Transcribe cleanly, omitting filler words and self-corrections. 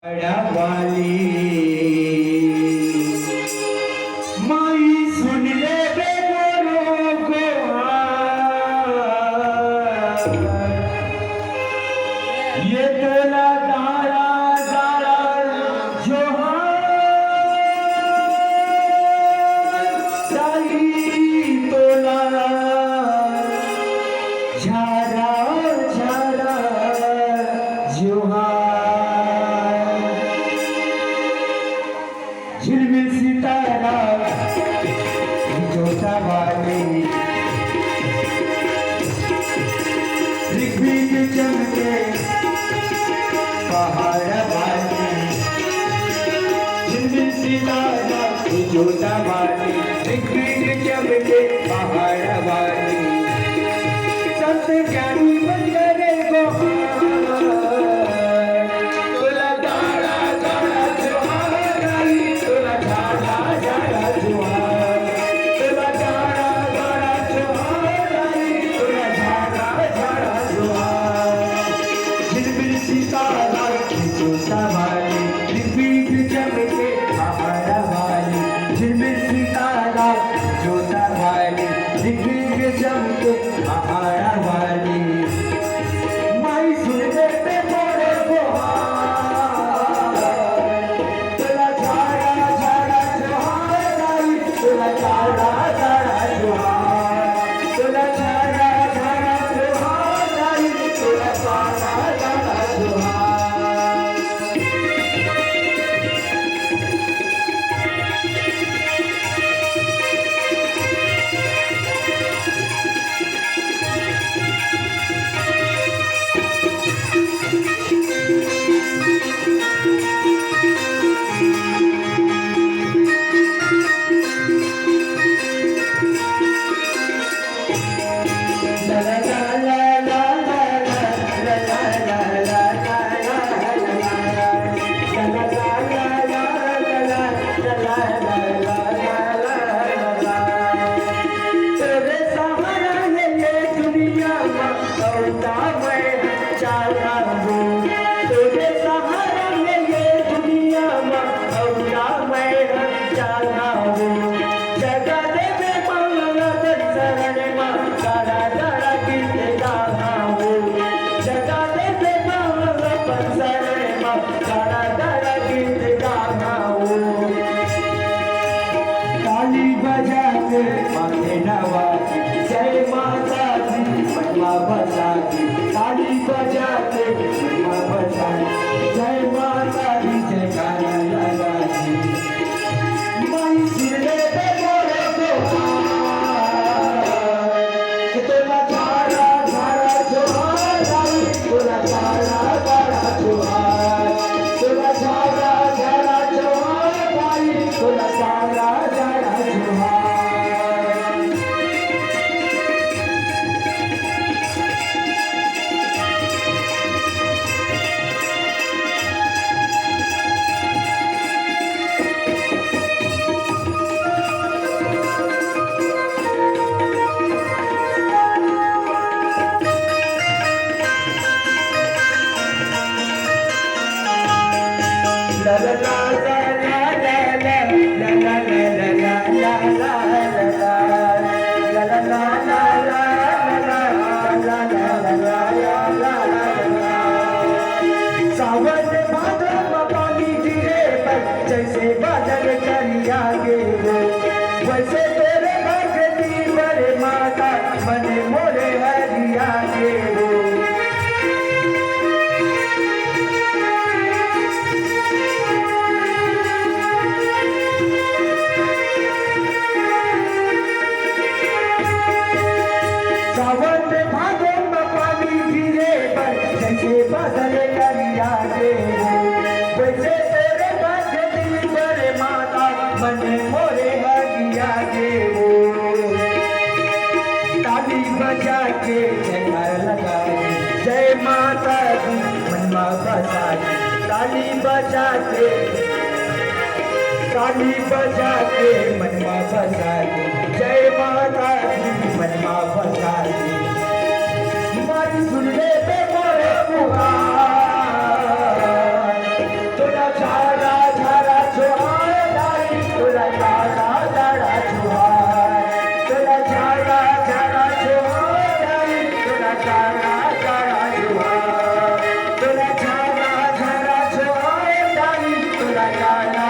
वाली माई सुन ले बेगोरों को ये तोला तारा तारा जो तोला झारा झारा झिलमिल सितारा जोता वाली ऋग्वेद चमके पहाड़ वाली झिलमिल सितारा जोता वाली ऋग्वेद चमके पहाड़ वाली संत ज्ञानी बन गए जोता वाली दिग्विजय चमके पहाड़ा वाली माई सुन ले मोरे तोला झाड़ा झाड़ा जोहार तोला झाड़ा झाड़ा जोहार तोला झाड़ा झाड़ा जोहार तोला झाड़ा झाड़ा जोहार जय माता दी महिमा बजाती ताली बजाते महिमा बजाती जय माता दी जय गाना लगाती माई सुन ले मोरे तोला झाड़ा झाड़ा जोहार तोला झाड़ा झाड़ा जोहार तोला झाड़ा झाड़ा जोहार तोला झाड़ा झाड़ा जोहार la la la सावन भादव पानी गिरे पर जैसे बादल करिया गे वैसे तेरे भक्ति बड़े माता बने मोरे हरिया गे सावन भादव पानी गिरे पर जैसे बादल करिया गे वैसे तेरे भक्ति बड़े माता बने मोरे हरिया गे ताली बजा के जयकार लगाओ जय माता दी महिमा बजाती ताली बजा के महिमा बजाती जय माता दी महिमा बजाती माई सुन ले मोरे पुकार झाडा झाडा चोहाई तुला झाडा झाडा चोहाई तुला झाडा झाडा चोहाई तुला झाडा झाडा चोहाई तुला झाडा झाडा चोहाई तुला झाडा